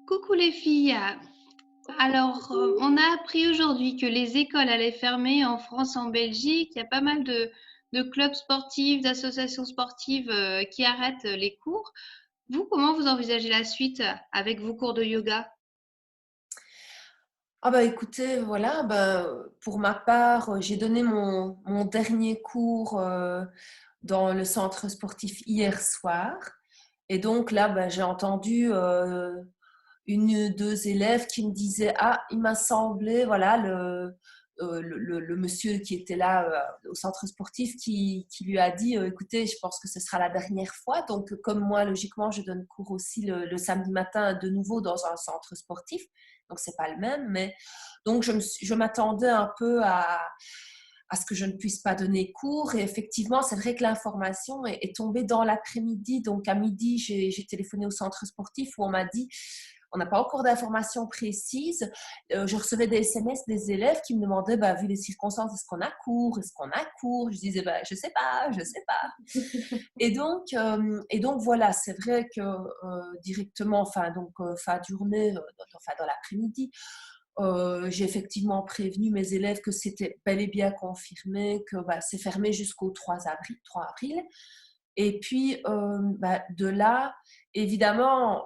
Coucou les filles. Alors, on a appris aujourd'hui que les écoles allaient fermer en France, en Belgique. Il y a pas mal de clubs sportifs, d'associations sportives qui arrêtent les cours. Vous, comment vous envisagez la suite avec vos cours de yoga? Ah bah écoutez, voilà, pour ma part, j'ai donné mon dernier cours dans le centre sportif hier soir. Et donc là, j'ai entendu une ou deux élèves qui me disaient: «Ah, il m'a semblé, voilà, le monsieur qui était là au centre sportif qui lui a dit: Écoutez, je pense que ce sera la dernière fois.» Donc, comme moi, logiquement, je donne cours aussi le samedi matin de nouveau dans un centre sportif. Donc, c'est pas le même. Mais donc, je m'attendais un peu à ce que je ne puisse pas donner cours. Et effectivement, c'est vrai que l'information est tombée dans l'après-midi. Donc, à midi, j'ai téléphoné au centre sportif où on m'a dit: on n'a pas encore d'informations précises. Je recevais des SMS des élèves qui me demandaient, vu les circonstances, est-ce qu'on a cours? Est-ce qu'on a cours? Je disais, je sais pas, je sais pas. Et donc voilà, c'est vrai que directement, fin de journée, dans l'après-midi, j'ai effectivement prévenu mes élèves que c'était bel et bien confirmé, que c'est fermé jusqu'au 3 avril. Et puis, de là, évidemment,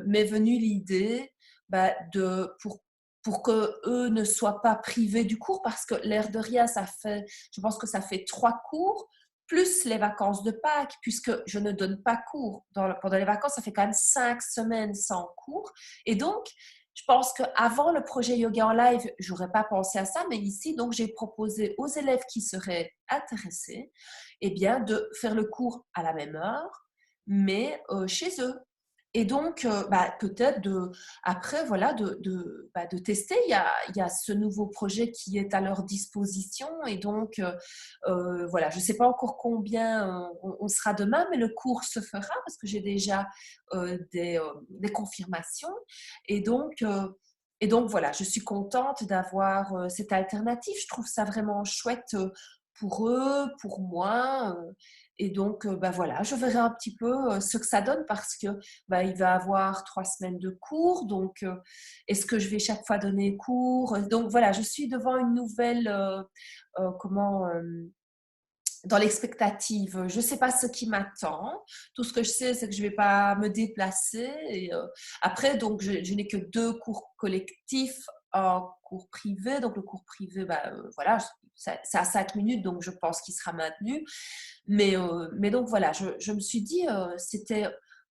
m'est venue l'idée pour qu'eux ne soient pas privés du cours, parce que l'air de rien, je pense que ça fait 3 cours, plus les vacances de Pâques, puisque je ne donne pas cours. Pendant les vacances, ça fait quand même 5 semaines sans cours. Et donc, je pense qu'avant le projet Yoga en live, je n'aurais pas pensé à ça, mais ici, donc, j'ai proposé aux élèves qui seraient intéressés, eh bien, de faire le cours à la même heure, mais chez eux. Et donc, peut-être après, voilà, de tester. Il y a ce nouveau projet qui est à leur disposition. Et donc, voilà, je ne sais pas encore combien on sera demain, mais le cours se fera parce que j'ai déjà des confirmations. Et donc, euh, et donc, voilà, je suis contente d'avoir cette alternative. Je trouve ça vraiment chouette pour eux, pour moi. Et donc, voilà, je verrai un petit peu ce que ça donne, parce que il va avoir 3 semaines de cours. Donc, est-ce que je vais chaque fois donner cours? Donc, voilà, je suis devant une nouvelle, comment, dans l'expectative. Je ne sais pas ce qui m'attend. Tout ce que je sais, c'est que je ne vais pas me déplacer. Et, après, donc, je n'ai que 2 cours collectifs en cours privé. Donc, le cours privé, voilà, c'est à 5 minutes, donc je pense qu'il sera maintenu. Mais donc, voilà, je me suis dit, c'était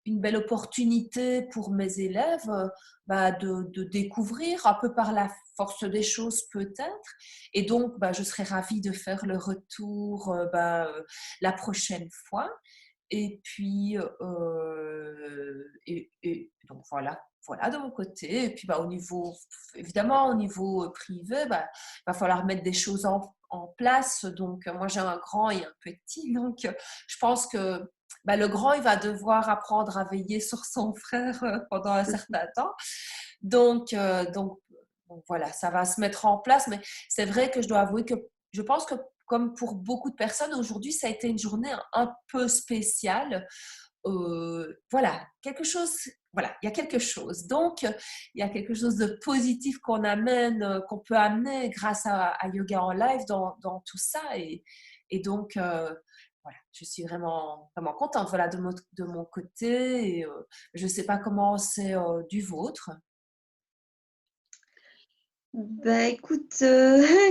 une belle opportunité pour mes élèves de découvrir un peu par la force des choses peut-être. Et donc, je serais ravie de faire le retour la prochaine fois. Et puis, et donc voilà de mon côté. Et puis, évidemment, au niveau privé, il va falloir mettre des choses en place. Donc, moi, j'ai un grand et un petit. Donc, je pense que le grand, il va devoir apprendre à veiller sur son frère pendant un certain temps. Donc voilà, ça va se mettre en place. Mais c'est vrai que je dois avouer que je pense que, comme pour beaucoup de personnes, aujourd'hui, ça a été une journée un peu spéciale. Voilà, voilà, il y a quelque chose. Donc, il y a quelque chose de positif qu'on peut amener grâce à Yoga en live dans tout ça. Et donc, voilà, je suis vraiment, vraiment contente, voilà, de mon côté. Et, je ne sais pas comment c'est du vôtre. Écoute,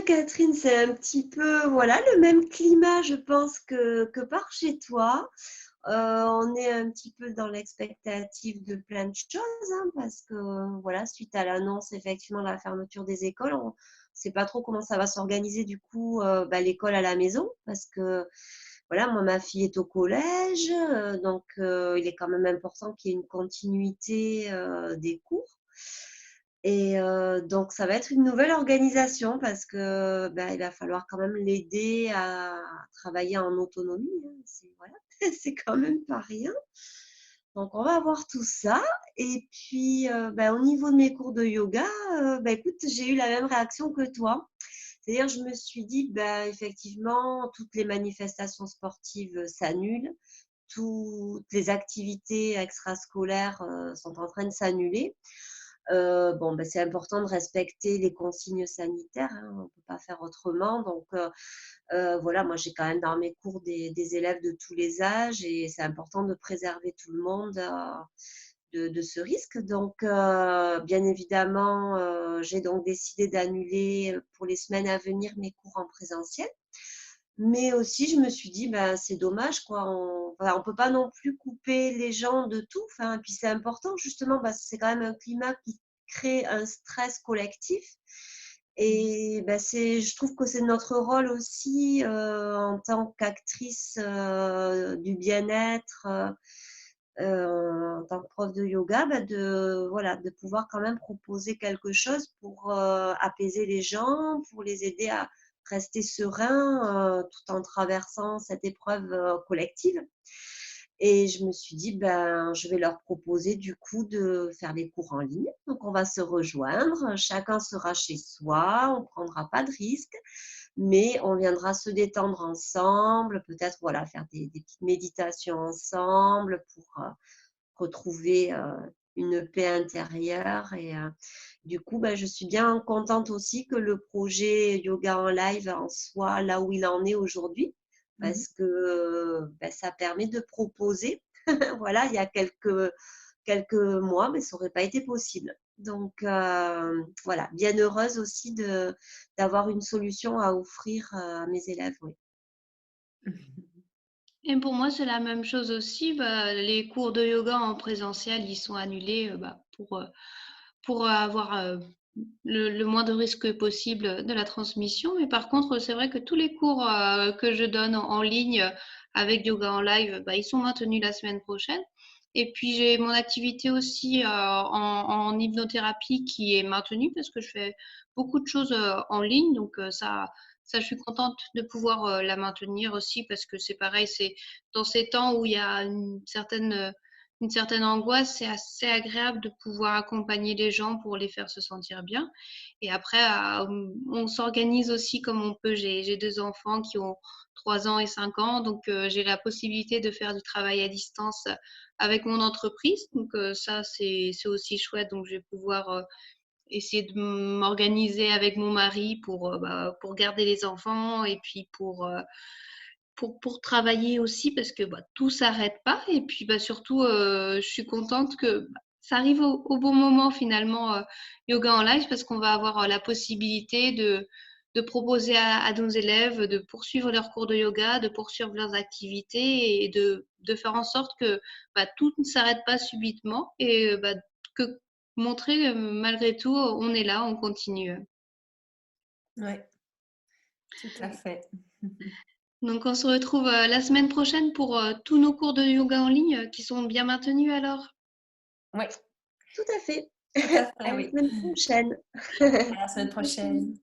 Catherine, c'est un petit peu, voilà, le même climat, je pense, que par chez toi. On est un petit peu dans l'expectative de plein de choses, hein, parce que, voilà, suite à l'annonce, effectivement, de la fermeture des écoles, on ne sait pas trop comment ça va s'organiser, du coup, l'école à la maison, parce que, voilà, moi, ma fille est au collège, donc il est quand même important qu'il y ait une continuité des cours. Et donc, ça va être une nouvelle organisation, parce que il va falloir quand même l'aider à travailler en autonomie, hein. Voilà, c'est quand même pas rien. Donc, on va voir tout ça. Et puis, au niveau de mes cours de yoga, écoute, j'ai eu la même réaction que toi. C'est-à-dire, je me suis dit, effectivement, toutes les manifestations sportives s'annulent, toutes les activités extrascolaires sont en train de s'annuler. Bon, ben, c'est important de respecter les consignes sanitaires, hein, on ne peut pas faire autrement. Donc, voilà, moi, j'ai quand même dans mes cours des élèves de tous les âges et c'est important de préserver tout le monde de ce risque. Donc, bien évidemment, j'ai donc décidé d'annuler pour les semaines à venir mes cours en présentiel. Mais aussi, je me suis dit, ben, c'est dommage, quoi. On peut pas non plus couper les gens de tout. Enfin, et puis c'est important, justement, parce que c'est quand même un climat qui crée un stress collectif. Et ben, je trouve que c'est notre rôle aussi en tant qu'actrice du bien-être, en tant que prof de yoga, ben, voilà, de pouvoir quand même proposer quelque chose pour apaiser les gens, pour les aider à rester sereins tout en traversant cette épreuve collective. Et je me suis dit, ben, je vais leur proposer du coup de faire les cours en ligne. Donc, on va se rejoindre, chacun sera chez soi, on ne prendra pas de risques, mais on viendra se détendre ensemble, peut-être voilà, faire des petites méditations ensemble pour retrouver une paix intérieure. Et du coup, ben, je suis bien contente aussi que le projet Yoga en live en soit là où il en est aujourd'hui, Mhm. parce que ben, ça permet de proposer. Voilà, il y a quelques mois, mais ça n'aurait pas été possible. Donc, voilà, bien heureuse aussi d'avoir une solution à offrir à mes élèves. Oui. Et pour moi, c'est la même chose aussi. Bah, les cours de yoga en présentiel, ils sont annulés bah, pour avoir le moins de risques possible de la transmission. Mais par contre, c'est vrai que tous les cours que je donne en ligne avec yoga en live, bah, ils sont maintenus la semaine prochaine. Et puis j'ai mon activité aussi en hypnothérapie qui est maintenue parce que je fais beaucoup de choses en ligne. Donc ça, je suis contente de pouvoir la maintenir aussi parce que c'est pareil, c'est dans ces temps où il y a une certaine angoisse, c'est assez agréable de pouvoir accompagner les gens pour les faire se sentir bien. Et après, on s'organise aussi comme on peut. J'ai deux enfants qui ont 3 ans et 5 ans, donc j'ai la possibilité de faire du travail à distance avec mon entreprise. Donc ça, c'est aussi chouette. Donc je vais pouvoir essayer de m'organiser avec mon mari pour garder les enfants et puis pour travailler aussi parce que bah, tout s'arrête pas. Et puis bah, surtout, je suis contente que bah, ça arrive au bon moment finalement, yoga en live, parce qu'on va avoir la possibilité de proposer à nos élèves de poursuivre leurs cours de yoga, de poursuivre leurs activités et de faire en sorte que bah, tout ne s'arrête pas subitement et bah, que montrer malgré tout, on est là, on continue. Oui, tout à fait. Donc on se retrouve la semaine prochaine pour tous nos cours de yoga en ligne qui sont bien maintenus alors. Oui, Tout à fait. tout à À fait, la oui. semaine prochaine. À la semaine prochaine.